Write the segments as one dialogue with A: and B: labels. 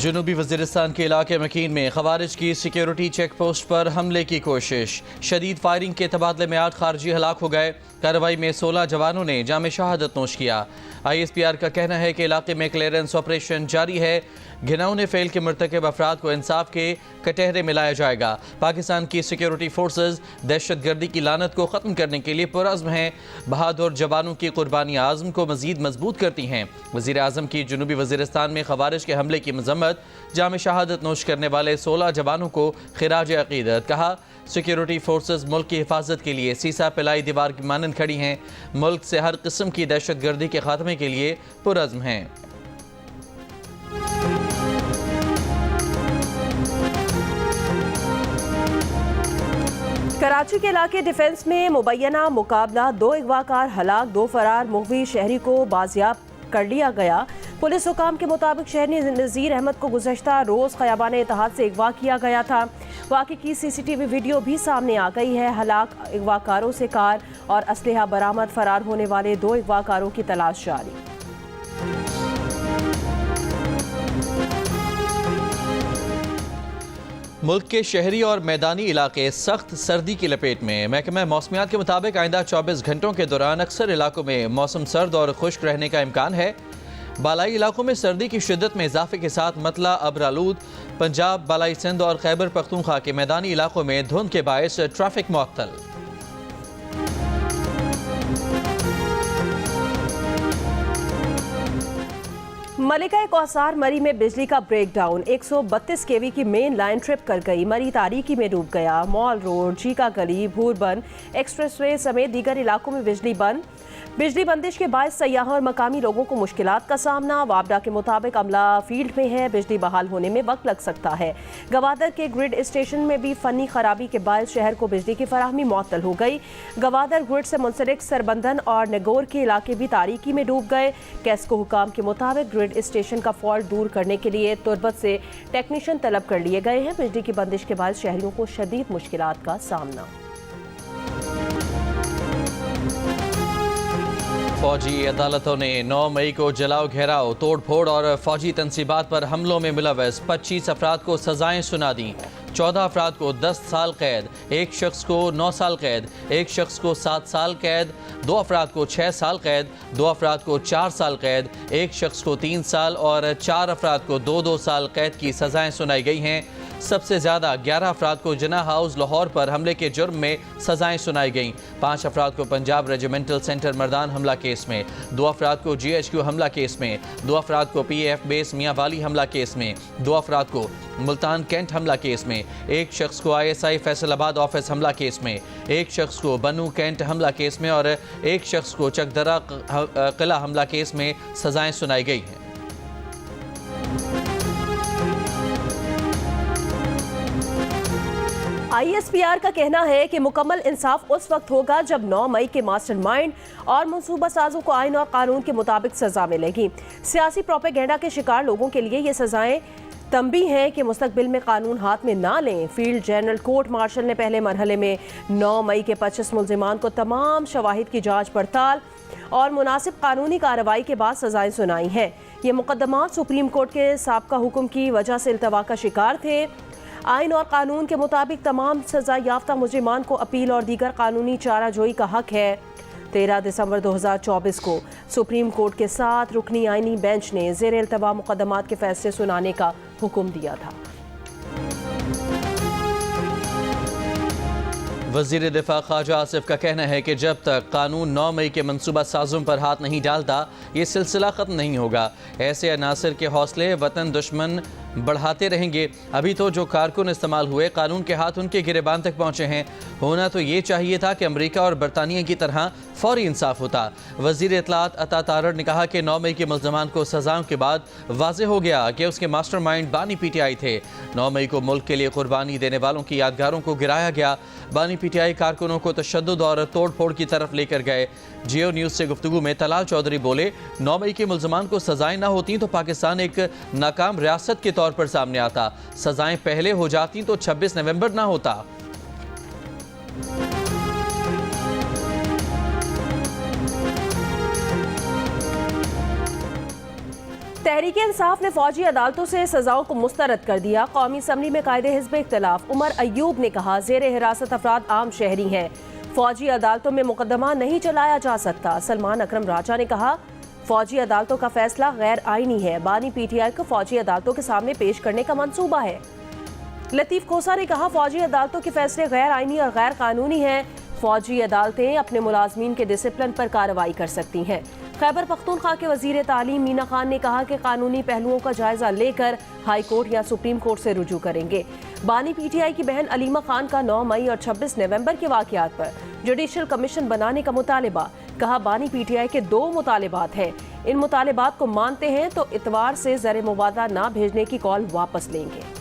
A: जनूबी वज़ीरिस्तान के इलाके मकीन में ख़वारिज की सिक्योरिटी चेक पोस्ट पर हमले की कोशिश। शदीद फायरिंग के तबादले में 8 खारजी हलाक हो गए। कार्रवाई में 16 जवानों ने जाम शहादत नोश किया। ISPR का कहना है कि इलाके में क्लियरेंस ऑपरेशन जारी है। घिनौने फेल के मरतकब अफराद को इंसाफ के कटहरे में लाया जाएगा। पाकिस्तान की सिक्योरिटी फोर्सेज दहशत गर्दी की लानत को ख़त्म करने के लिए पुरअज़्म हैं। बहादुर जवानों की कुर्बानियाँ आज़म को मज़ीद मजबूत करती हैं। वज़ीर आज़म की जनूबी वज़ीरिस्तान में ख़वारिज के हमले की मज़म्मत। जाम शहादत नोश करने वाले 16 जवानों को खिराज अक़ीदत। कहा, सिक्योरिटी फोर्सेज मुल्क की हिफाजत के लिए सीसा पिलाई दीवार की मानंद खड़ी हैं। मुल्क से हर किस्म की दहशत गर्दी के खात्मे के लिए पुरअज़्म हैं।
B: कराची के इलाके डिफेंस में मुबैना मुकाबला, 2 अगवाकार हलाक, 2 फरार मुगवी शहरी को बाजियाब कर लिया गया। पुलिस हुकाम के मुताबिक शहरी नज़ीर अहमद को गुज़श्ता रोज़ ख़याबान इत्तेहाद से अगवा किया गया था। वाक़े की CCTV वीडियो भी सामने आ गई है। हलाक अगवाकारों से कार और असलहा बरामद। फरार होने वाले 2 अगवाकारों की तलाश जारी।
A: मुल्क के शहरी और मैदानी इलाके सख्त सर्दी की लपेट में। महकमा मौसमियात के मुताबिक आइंदा 24 घंटों के दौरान अक्सर इलाकों में मौसम सर्द और खुश्क रहने का इम्कान है। बालाई इलाकों में सर्दी की शिद्दत में इजाफे के साथ मतला अबरालूद, पंजाब, बालाई सिंध और खैबर पख्तूनख्वा के मैदानी इलाकों में धुंध के बायस ट्रैफिक मुअत्तल।
B: मलिका कौसार मरी में बिजली का ब्रेकडाउन। 132 kV की मेन लाइन ट्रिप कर गई। मरी तारीकी में डूब गया। मॉल रोड, जीका गली, भूरबन एक्सप्रेसवे समेत दीगर इलाकों में बिजली बंद। बिजली बंदिश के बायस सयाहों और मकामी लोगों को मुश्किलात का सामना। वाबडा के मुताबिक अमला फील्ड में है। बिजली बहाल होने में वक्त लग सकता है। गवादर के ग्रिड स्टेशन में भी फनी खराबी के बायस शहर को बिजली की फराहमी मुअत्तल हो गई। गवादर ग्रिड से मुंसलिक सरबंदन और नगौर के इलाके भी तारीकी में डूब गए। कैस्को हुकाम के मुताबिक ग्रिड स्टेशन का फॉल्ट दूर करने के लिए तुरबत से टेक्नीशियन तलब कर लिए गए हैं। बिजली की बंदिश के बाद शहरियों को शदीद मुश्किलात का सामना।
A: फौजी अदालतों ने 9 मई को जलाओ, घेराव, तोड़ फोड़ और फौजी तनसीबात पर हमलों में मुलव्वस 25 अफराद को सजाएं सुना दी। 14 अफराद को 10 साल कैद, 1 शख्स को 9 साल कैद, 1 शख्स को 7 साल कैद, 2 अफराद को 6 साल कैद, 2 अफराद को 4 साल कैद, 1 शख्स को 3 साल और 4 अफराद को 2-2 साल कैद की सजाएं सुनाई गई हैं। सबसे ज़्यादा 11 अफराद को जिना हाउस लाहौर पर हमले के जुर्म में सजाएं सुनाई गईं। 5 अफराद को पंजाब रेजिमेंटल सेंटर मर्दान हमला केस में, 2 अफराद को GHQ हमला केस में, 2 अफराद को PAF बेस मियाँ वाली हमला केस में, 2 अफराद को मुल्तान कैंट हमला केस में, 1 शख्स को ISI फैसलाबाद ऑफिस हमला केस में, 1 शख्स को बनू कैंट हमला केस में और 1 शख्स को चकदरा किला हमला केस में सजाएं सुनाई गई हैं।
B: ISPR का कहना है कि मुकम्मल इंसाफ उस वक्त होगा जब 9 मई के मास्टरमाइंड और मनसूबा साजों को आइन और कानून के मुताबिक सजा मिलेगी। सियासी प्रोपेगेंडा के शिकार लोगों के लिए ये सजाएं तंबी हैं कि मुस्तकबिल में कानून हाथ में ना लें। फील्ड जनरल कोर्ट मार्शल ने पहले मरहले में 9 मई के 25 मुल्जिमान को तमाम शवाहिद की जांच पड़ताल और मुनासिब कानूनी कार्रवाई के बाद सजाएं सुनाई हैं। ये मुकदमात सुप्रीम कोर्ट के साबका हुक्म की वजह से इल्तवा का शिकार थे। आइन और कानून के मुताबिक तमाम सजा याफ्ता मुजरिमान को अपील और दीगर कानूनी चाराजोई का हक है। 13 दिसंबर 2024 को सुप्रीम कोर्ट के 7 रुकनी आइनी बेंच ने ज़ेर इल्तवा मुकदमात के फैसले सुनाने का हुक्म दिया था।
A: वज़ीर दिफा ख्वाजा आसिफ का कहना है कि जब तक कानून 9 मई के मनसूबा साजों पर हाथ नहीं डालता, ये सिलसिला ख़त्म नहीं होगा। ऐसे अनासर के हौसले वतन दुश्मन बढ़ाते रहेंगे। अभी तो जो कारकुन इस्तेमाल हुए, कानून के हाथ उनके गिरेबान तक पहुँचे हैं। होना तो ये चाहिए था कि अमरीका और बरतानिया की तरह फौरी इंसाफ होता। वज़ीर इत्तलात अता तारड़ ने कहा कि 9 मई के मुल्ज़मान को सज़ाओं के बाद वाज़ेह हो गया कि उसके मास्टरमाइंड बानी PTI थे। 9 मई को मुल्क के लिए कुर्बानी देने वालों की यादगारों को गिराया गया। बानी PTI कारकुनों को तशद्दुद और तोड़ फोड़ की तरफ लेकर गए। जियो न्यूज़ से गुफ्तगू में तलाल चौधरी बोले, 9 मई के मुल्ज़मान को सज़ाएं ना होती तो पाकिस्तान एक नाकाम रियासत के तौर पर सामने आता। सज़ाएं पहले हो जाती तो 26 नवंबर ना होता।
B: तहरीक इंसाफ ने फौजी अदालतों से सजाओं को मुस्तरद कर दिया। कौमी असम्बली में कायदे हिज़्ब इख्तिलाफ उमर अयूब ने कहा, ज़ेरे हिरासत अफराद आम शहरी हैं, फौजी अदालतों में मुकदमा नहीं चलाया जा सकता। सलमान अकरम राजा ने कहा, फौजी अदालतों का फैसला गैर आईनी है। बानी PTI को फौजी अदालतों के सामने पेश करने का मंसूबा है। लतीफ खोसा ने कहा, फौजी अदालतों के फैसले गैर आईनी और गैर कानूनी हैं। फौजी अदालतें अपने मुलाजमीन के डिसिप्लिन पर कार्रवाई कर सकती हैं। खैबर पख्तूनख्वा के वजीर तालीम मीना खान ने कहा कि कानूनी पहलुओं का जायजा लेकर हाई कोर्ट या सुप्रीम कोर्ट से रुजू करेंगे। बानी PTI की बहन अलीमा खान का 9 मई और 26 नवंबर के वाकयात पर जुडिशल कमीशन बनाने का मुतालिबा। कहा, बानी PTI के 2 मुतालिबात हैं, इन मुतालिबात को मानते हैं तो इतवार से ज़र मुबादला ना भेजने की कॉल वापस लेंगे।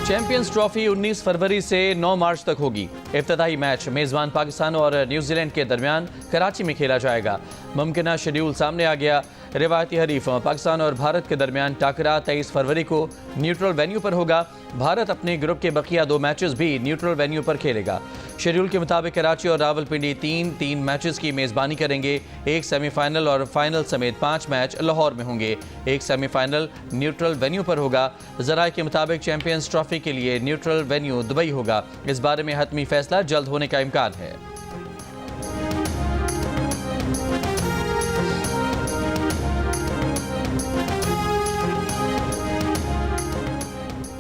A: चैंपियंस ट्रॉफी 19 फरवरी से 9 मार्च तक होगी। इफ्तिताही मैच मेज़बान पाकिस्तान और न्यूजीलैंड के दरमियान कराची में खेला जाएगा। मुमकिना शेड्यूल सामने आ गया। रिवायती हरीफों पाकिस्तान और भारत के दरमियान टाकरा 23 फरवरी को न्यूट्रल वेन्यू पर होगा। भारत अपने ग्रुप के बकिया 2 मैचेस भी न्यूट्रल वेन्यू पर खेलेगा। शेड्यूल के मुताबिक कराची और रावलपिंडी 3 मैचेस की मेज़बानी करेंगे। एक सेमीफाइनल और फाइनल समेत 5 मैच लाहौर में होंगे। एक सेमीफाइनल न्यूट्रल वेन्यू पर होगा। ज़राए के मुताबिक चैंपियंस ट्रॉफी के लिए न्यूट्रल वेन्यू दुबई होगा। इस बारे में हतमी फैसला जल्द होने का इम्कान है।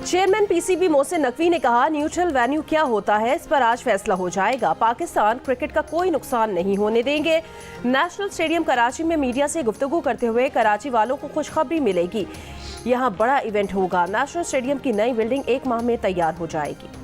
B: चेयरमैन PCB मोहसिन नकवी ने कहा, न्यूट्रल वेन्यू क्या होता है इस पर आज फैसला हो जाएगा। पाकिस्तान क्रिकेट का कोई नुकसान नहीं होने देंगे। नेशनल स्टेडियम कराची में मीडिया से गुफ्तगू करते हुए कराची वालों को खुशखबरी मिलेगी, यहाँ बड़ा इवेंट होगा। नेशनल स्टेडियम की नई बिल्डिंग 1 माह में तैयार हो जाएगी।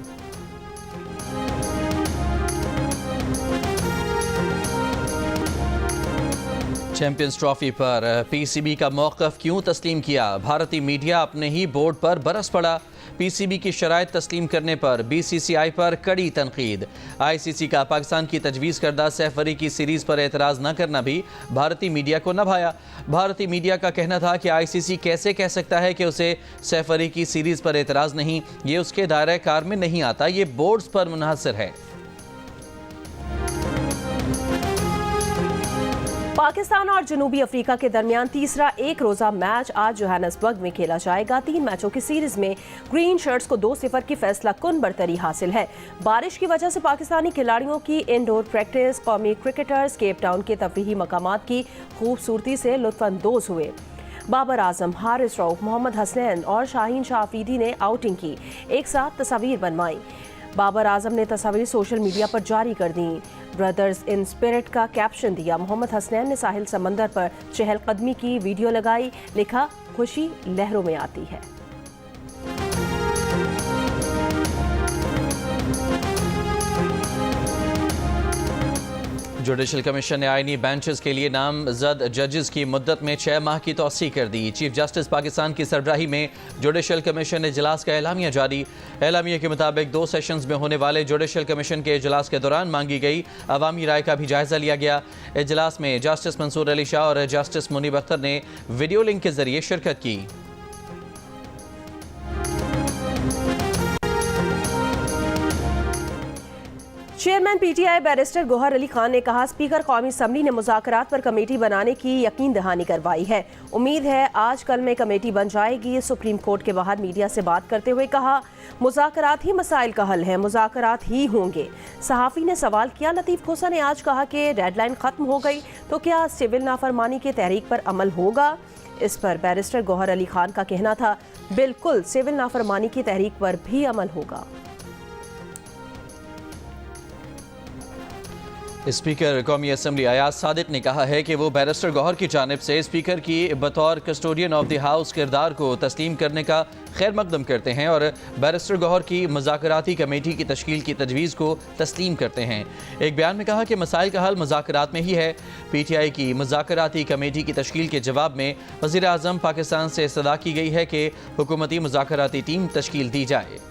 A: चैंपियंस ट्रॉफी पर PCB का मौक़िफ़ क्यों तस्लीम किया? भारतीय मीडिया अपने ही बोर्ड पर बरस पड़ा। PCB की शराइत तस्लीम करने पर BCCI पर कड़ी तनकीद। ICC का पाकिस्तान की तजवीज़ करदा सैफरी की सीरीज़ पर एतराज़ न करना भी भारतीय मीडिया को न भाया। भारतीय मीडिया का कहना था कि ICC कैसे कह सकता है कि उसे सैफरी की सीरीज़ पर एतराज़ नहीं, ये उसके दायरे कार में नहीं आता, ये बोर्ड्स पर मुनहसर है।
B: पाकिस्तान और जनूबी अफ्रीका के दरमियान तीसरा एक रोजा मैच आज जोहान्सबर्ग में खेला जाएगा। 3 मैचों की सीरीज में ग्रीन शर्ट्स को 2-0 की फैसला कुन बरतरी हासिल है। बारिश की वजह से पाकिस्तानी खिलाड़ियों की इंडोर प्रैक्टिस, कौमी क्रिकेटर्स केप टाउन के तफरीही मकामात की खूबसूरती से लुत्फानंदोज हुए। बाबर आजम, हारिस रऊफ, मोहम्मद हसनैन और शाहीन शाह अफरीदी ने आउटिंग की। एक साथ तस्वीर बनवाई। बाबर आजम ने तस्वीर सोशल मीडिया पर जारी कर दी। ब्रदर्स इन स्पिरिट का कैप्शन दिया। मोहम्मद हसनैन ने साहिल समंदर पर चहलकदमी की वीडियो लगाई। लिखा, खुशी लहरों में आती है।
A: जुडिशल कमीशन ने आईनी बेंचेस के लिए नामजद जजेस की मुद्दत में 6 माह की तौसीह कर दी। चीफ जस्टिस पाकिस्तान की सरबराही में जुडिशल कमीशन इजलास का एलामिया जारी। एलामिया के मुताबिक 2 सेशंस में होने वाले जुडिशल कमीशन के इजलास के दौरान मांगी गई अवामी राय का भी जायजा लिया गया। इजलास में जस्टिस मंसूर अली शाह और जस्टिस मुनीब अख्तर ने वीडियो लिंक के जरिए शिरकत की।
B: Chairman PTI barrister Gohar Ali Khan ने कहा, स्पीकर कौमी असम्बली ने मुज़ाकरात पर कमेटी बनाने की यकीन दहानी करवाई है। उम्मीद है आज कल में कमेटी बन जाएगी। सुप्रीम कोर्ट के बाहर मीडिया से बात करते हुए कहा, मुज़ाकरात ही मसाइल का हल है, मुज़ाकरात ही होंगे। सहाफ़ी ने सवाल किया, लतीफ खोसा ने आज कहा कि डेडलाइन ख़त्म हो गई तो क्या सिविल नाफरमानी की तहरीक पर अमल होगा? इस पर बैरिस्टर गौहर अली खान का कहना था, बिल्कुल सिविल नाफरमानी की तहरीक पर भी अमल होगा।
A: स्पीकर कौमी असम्बली अयाज सादिक ने कहा है कि वो बैरिस्टर गौहर की जानिब से स्पीकर की बतौर कस्टोडियन ऑफ द हाउस किरदार को तस्लीम करने का खैर मकदम करते हैं और बैरिस्टर गौहर की मुज़ाकराती कमेटी की तश्कील की तजवीज़ को तस्लीम करते हैं। एक बयान में कहा कि मसाइल का हल मुज़ाकरात में ही है। PTI की मुज़ाकराती कमेटी की तश्कील के जवाब में वज़ीर आज़म पाकिस्तान से इस्तदा की गई है कि हुकूमती मुज़ाकराती टीम तश्कील दी जाए।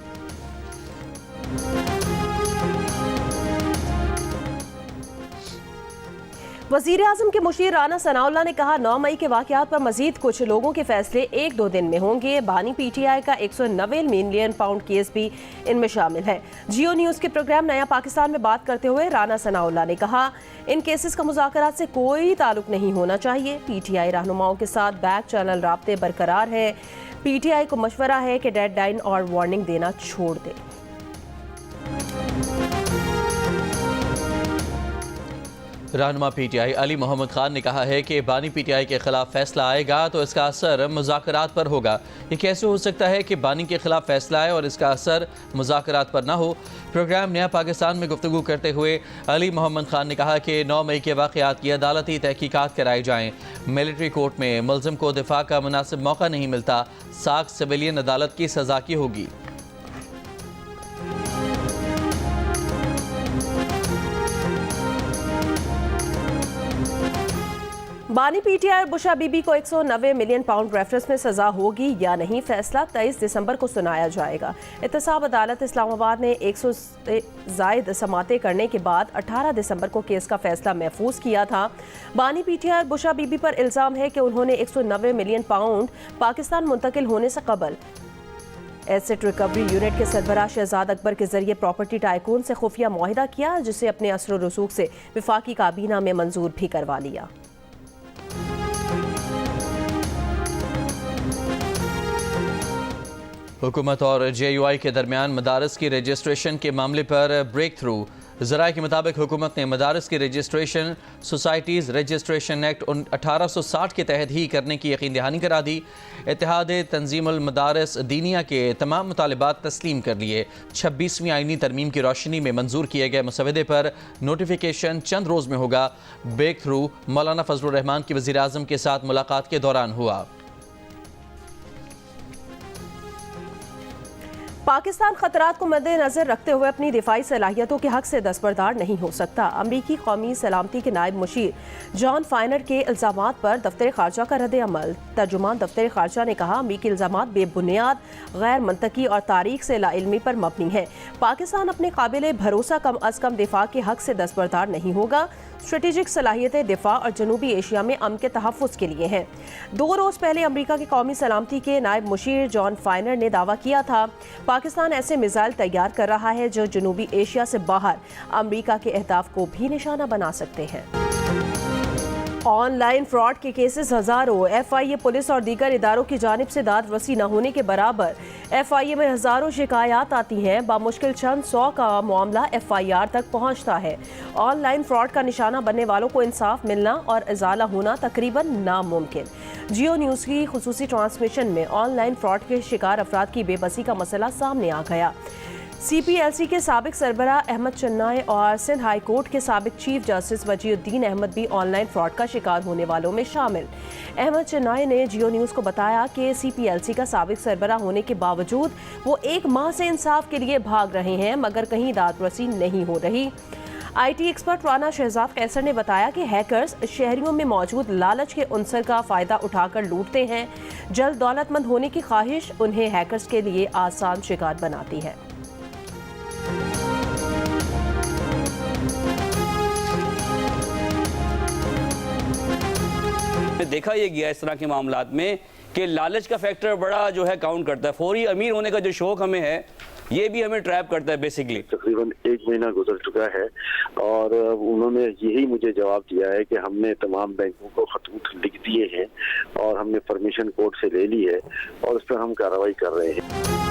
B: वज़ीर आज़म के मुशीर राना सनाउल्लाह ने कहा 9 मई के वाक़यात पर मजीद कुछ लोगों के फैसले 1-2 दिन में होंगे। बानी PTI का 190 मिलियन पाउंड केस भी इनमें शामिल है। जियो न्यूज़ के प्रोग्राम नया पाकिस्तान में बात करते हुए राना सनाउल्लाह ने कहा इन केसेस का मुज़ाकरात से कोई ताल्लुक नहीं होना चाहिए। PTI रहनुमाओं के साथ बैक चैनल राब्ते बरकरार है। PTI को मशवरा है कि डेडलाइन और वार्निंग देना छोड़ दे।
A: रहनुमा PTI अली मोहम्मद खान ने कहा है कि बानी PTI के खिलाफ फैसला आएगा तो इसका असर मुज़ाकरात पर होगा। ये कैसे हो सकता है कि बानी के खिलाफ फैसला आए और इसका असर मुज़ाकरात पर ना हो। प्रोग्राम नया पाकिस्तान में गुफ्तगू करते हुए अली मोहम्मद खान ने कहा कि 9 मई के वाक़यात की अदालती तहकीकात कराई जाएँ। मिलिट्री कोर्ट में मुल्ज़िम को दिफा का मुनासिब मौका नहीं मिलता। साख सिविलियन अदालत की सज़ा की होगी।
B: बानी PTI और बुशा बीबी को 190 मिलियन पाउंड रेफरेंस में सजा होगी या नहीं, फैसला 23 दिसंबर को सुनाया जाएगा। एहतसाब अदालत इस्लामाबाद ने 100 से ज़ायद समातें करने के बाद 18 दिसंबर को केस का फैसला महफूज किया था। बानी PTI और बुशा बीबी पर इल्ज़ाम है कि उन्होंने 190 मिलियन पाउंड पाकिस्तान मुंतकिल होने से कबल एसेट रिकवरी यूनिट के सरबराह शहजाद अकबर के जरिए प्रॉपर्टी टाइकून से खुफिया मुआहिदा किया, जिसे अपने असर रसूख से विफाकी काबीना में मंजूर भी करवा लिया।
A: हुकूमत और JUI के दरमियान मदारस की रजिस्ट्रेशन के मामले पर ब्रेक थ्रू। ज़राए के मुताबिक हुकूमत ने मदारस की रजिस्ट्रेशन सोसाइटीज़ रजिस्ट्रेशन एक्ट 1860 के तहत ही करने की यकीन दहानी करा दी। इत्तेहाद तंजीमुल मदारस दीनिया के तमाम मुतालिबात तस्लीम कर लिए। 26वीं आइनी तरमीम की रोशनी में मंजूर किए गए मुसवदे पर नोटिफिकेशन चंद रोज़ में होगा। ब्रेक थ्रू मौलाना फजलुर रहमान की वज़ीर आज़म के साथ मुलाकात के दौरान हुआ।
B: पाकिस्तान खतरात को मद्देनजर रखते हुए अपनी दिफाई सलाहियतों के हक से दस्तबरदार नहीं हो सकता। अमरीकी कौमी सलामती के नायब मुशीर जॉन फाइनर के इल्ज़ामात पर दफ्तर खारजा का रद्द अमल। तर्जुमान दफ्तर खारजा ने कहा अमरीकी इल्ज़ामात बेबुनियाद, गैर मंतकी और तारीख से लाइल्मी पर मबनी है। पाकिस्तान अपने काबिल भरोसा कम अज़ कम दिफा के हक से दस्तबरदार नहीं होगा। स्ट्रेटेजिक सलाहियतें दिफा और जनूबी एशिया में अमन के तहफ़्फ़ुज़ के लिए हैं। 2 रोज़ पहले अमरीका के कौमी सलामती के नायब मुशीर जॉन फाइनर ने दावा किया था पाकिस्तान ऐसे मिसाइल तैयार कर रहा है जो जनूबी एशिया से बाहर अमरीका के अहदाफ को भी निशाना बना सकते हैं। ऑनलाइन फ्रॉड के केसेस हज़ारों। FIA पुलिस और दीगर इदारों की जानिब से दाद वसी न होने के बराबर FIA में हज़ारों शिकायत आती हैं। बामुश्किल चंद 100 का मामला FIR तक पहुंचता है। ऑनलाइन फ्रॉड का निशाना बनने वालों को इंसाफ मिलना और इजाला होना तकरीबन नामुमकिन। जियो न्यूज़ की खुसूसी ट्रांसमिशन में ऑनलाइन फ्रॉड के शिकार अफराद की बेबसी का मसला सामने आ गया। CPLC के साबिक सरबराह अहमद चन्नाई और सिंध हाई कोर्ट के साबिक चीफ जस्टिस वजीउद्दीन अहमद भी ऑनलाइन फ्रॉड का शिकार होने वालों में शामिल। अहमद चन्नाई ने जियो न्यूज़ को बताया कि CPLC का साबिक सरबराह होने के बावजूद वो 1 माह से इंसाफ के लिए भाग रहे हैं, मगर कहीं दादरसी नहीं हो रही। IT एक्सपर्ट राना शहजाद कैसर ने बताया कि हैकर्स शहरियों में मौजूद लालच के उनसर का फ़ायदा उठाकर लूटते हैं। जल्द दौलतमंद होने की ख्वाहिश उन्हें हैकर्स के लिए आसान शिकार बनाती है।
C: देखा ये गया इस तरह के मामलात में कि लालच का फैक्टर बड़ा जो है काउंट करता है। फौरी अमीर होने का जो शौक हमें है ये भी हमें ट्रैप करता है बेसिकली।
D: तकरीबन 1 महीना गुजर चुका है और उन्होंने यही मुझे जवाब दिया है कि हमने तमाम बैंकों को खतूत लिख दिए हैं और हमने परमिशन कोर्ट से ले ली है और उस पर हम कार्रवाई कर रहे हैं।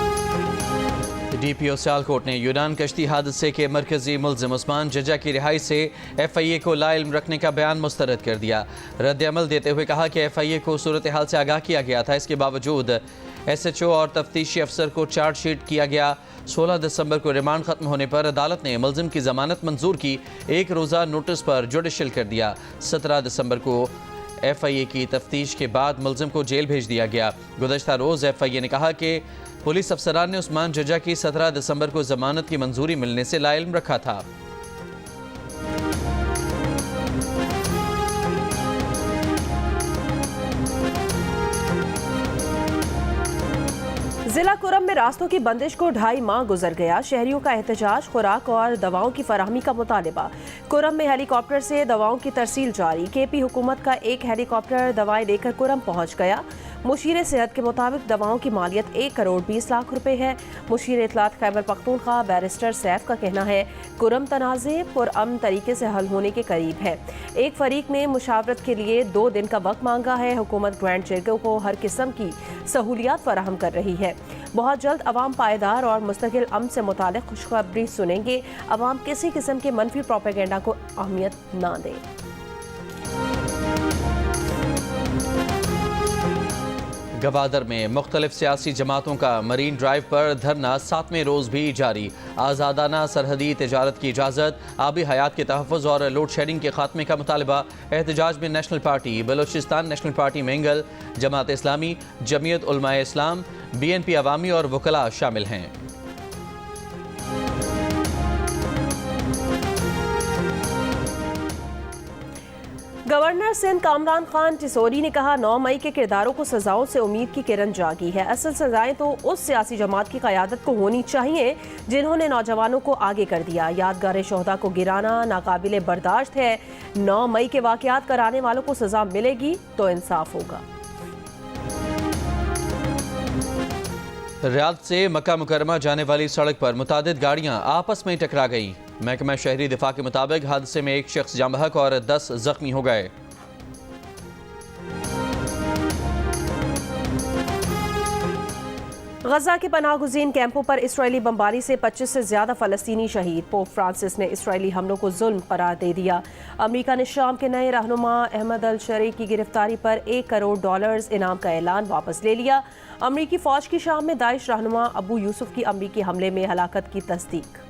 A: DPO सियालकोट ने यूनान कश्ती हादसे के मरकजी मुल्ज़िम उस्मान जजा की रिहाई से FIA को लाइल्म रखने का बयान मुस्तरद कर दिया। रद्द अमल देते हुए कहा कि FIA को सूरत हाल से आगाह किया गया था, इसके बावजूद SHO और तफ्तीशी अफसर को चार्जशीट किया गया। 16 दिसंबर को रिमांड खत्म होने पर अदालत ने मुल्ज़िम की जमानत मंजूर की। 1 रोज़ा नोटिस पर जुडिशल कर दिया। 17 दिसंबर को FIA की तफ्तीश के बाद मुल्ज़िम को जेल भेज दिया गया। गुज़श्ता रोज़ FIA ने कहा कि पुलिस अफसरान ने उस्मान जजा की 17 दिसंबर को जमानत की मंजूरी मिलने से लाइल्म रखा था।
B: जिला कुरम में रास्तों की बंदिश को 2.5 माह गुजर गया। शहरियों का एहतजाज, खुराक और दवाओं की फराहमी का मुतालिबा। कुरम में हेलीकॉप्टर से दवाओं की तरसील जारी। केपी हुकूमत का एक हेलीकॉप्टर दवाएं लेकर कुरम पहुंच गया। मुशीर सेहत के मुताबिक दवाओं की मालियत 1 करोड़ 20 लाख रुपए है। मुशीर इत्तलात खैबर पख्तूनख्वा बैरिस्टर सैफ का कहना है कुरम तनाज़े पुरअमन तरीके से हल होने के करीब है। एक फरीक ने मुशावरत के लिए 2 दिन का वक्त मांगा है। हुकूमत ग्रैंड जिरगे को हर किस्म की सहूलियात फराहम कर रही है। बहुत जल्द अवाम पायदार और मुस्तकिल अमन से मुतालिक खुशखबरी सुनेंगे। अवाम किसी किस्म के मनफी प्रोपेगेंडा को अहमियत ना दें।
A: गवादर में मुख्तलिफ सियासी जमातों का मरीन ड्राइव पर धरना 7वें रोज़ भी जारी। आज़ादाना सरहदी तजारत की इजाज़त, आबी हयात के तहफ़्फ़ुज़ और लोड शेडिंग के खात्मे का मुतालबा। एहतजाज में national party, Balochistan national party Mengal, Jamaat Islami, Jamiat Ulema Islam, BNP Awami और वकला शामिल हैं।
B: गवर्नर सिंध कामरान खान टिसोरी ने कहा 9 मई के किरदारों को सजाओं से उम्मीद की किरण जागी है। असल सजाएं तो उस सियासी जमात की क़यादत को होनी चाहिए जिन्होंने नौजवानों को आगे कर दिया। यादगार शोहदा को गिराना नाकाबिले बर्दाश्त है। 9 मई के वाक़यात कराने वालों को सजा मिलेगी तो इंसाफ होगा।
A: रियाद से मक्का मुकरमा जाने वाली सड़क पर मुतादिद गाड़ियां आपस में टकरा गईं। महकमा शहरी दिफा के मुताबिक हादसे में 1 शख्स जाँ बहक और 10 जख्मी हो गए।
B: गजा के पनाहगुज़ीन कैंपों पर इसराइली बमबारी से 25 से ज़्यादा फ़लस्तीनी शहीद। पोप फ्रांसिस ने इसराइली हमलों को जुल्म करार दे दिया। अमेरिका ने शाम के नए रहनुमा अहमद अल शरी की गिरफ्तारी पर $1 करोड़ इनाम का ऐलान वापस ले लिया। अमेरिकी फ़ौज की शाम में दाइश रहनुमा अबू यूसुफ की अमेरिकी हमले में हलाकत की तस्दीक।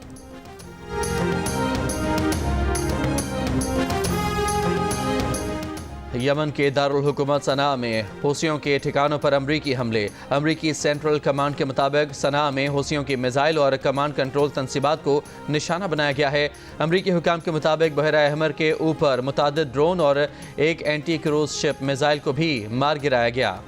A: यमन के दारुल हुकूमत सना में हूसियों के ठिकानों पर अमरीकी हमले। अमरीकी सेंट्रल कमांड के मुताबिक सना में हूसियों की मिसाइल और कमांड कंट्रोल तंसीबात को निशाना बनाया गया है। अमरीकी हुकाम के मुताबिक बहरा अहमर के ऊपर मुतादिद ड्रोन और एक एंटी क्रूज शिप मिसाइल को भी मार गिराया गया।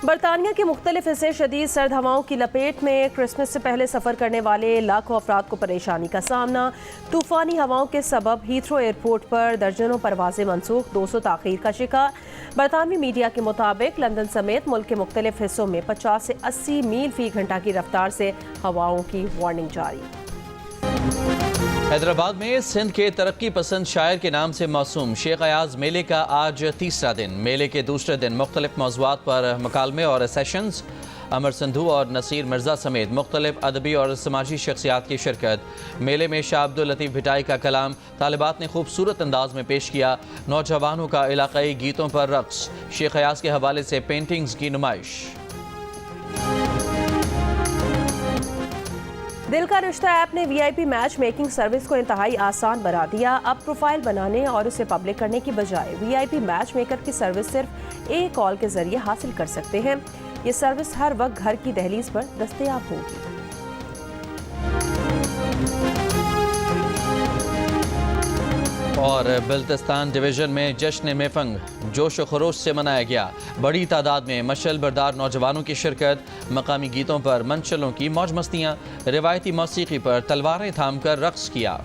B: बरतानिया के मुख्तलिफ हिस्से शदीद सर्द हवाओं की लपेट में। क्रिसमस से पहले सफ़र करने वाले लाखों अफराद को परेशानी का सामना। तूफ़ानी हवाओं के सबब हीथ्रो एयरपोर्ट पर दर्जनों परवाजें मनसूख, 200 ताख़ीर का शिकार। बरतानवी मीडिया के मुताबिक लंदन समेत मुल्क के मुख्तलिफ हिस्सों में 50 से 80 मील फ़ी घंटा की रफ्तार से हवाओं की वार्निंग जारी।
A: हैदराबाद में सिंध के तरक्की पसंद शायर के नाम से मौसूम शेख अयाज मेले का आज तीसरा दिन। मेले के दूसरे दिन मुख्तलिफ मौज़ूआत पर मकालमे और सेशंस। अमर सिंधु और नसीर मिर्ज़ा समेत मुख्तलिफ अदबी और समाजी शख्सियात की शिरकत। मेले में शाह अब्दुल लतीफ़ भिटाई का कलाम तालिबात ने खूबसूरत अंदाज में पेश किया। नौजवानों का इलाकाई गीतों पर रक़्स। शेख अयाज के हवाले से पेंटिंग्स की नुमाइश।
B: दिल का रिश्ता ऐप ने VIP मैच मेकिंग सर्विस को इंतहाई आसान बना दिया। अब प्रोफाइल बनाने और उसे पब्लिक करने की बजाय VIP मैच मेकर की सर्विस सिर्फ एक कॉल के जरिए हासिल कर सकते हैं। ये सर्विस हर वक्त घर की दहलीज पर दस्तयाब होगी।
A: और बल्तिस्तान डिवीज़न में जश्न मेफंग जोश व खरोश से मनाया गया। बड़ी तादाद में मशल बरदार नौजवानों की शिरकत। मकामी गीतों पर मंचलों की मौज मस्तियाँ। रिवायती मौसीकी पर तलवारें थाम कर रक़्स किया।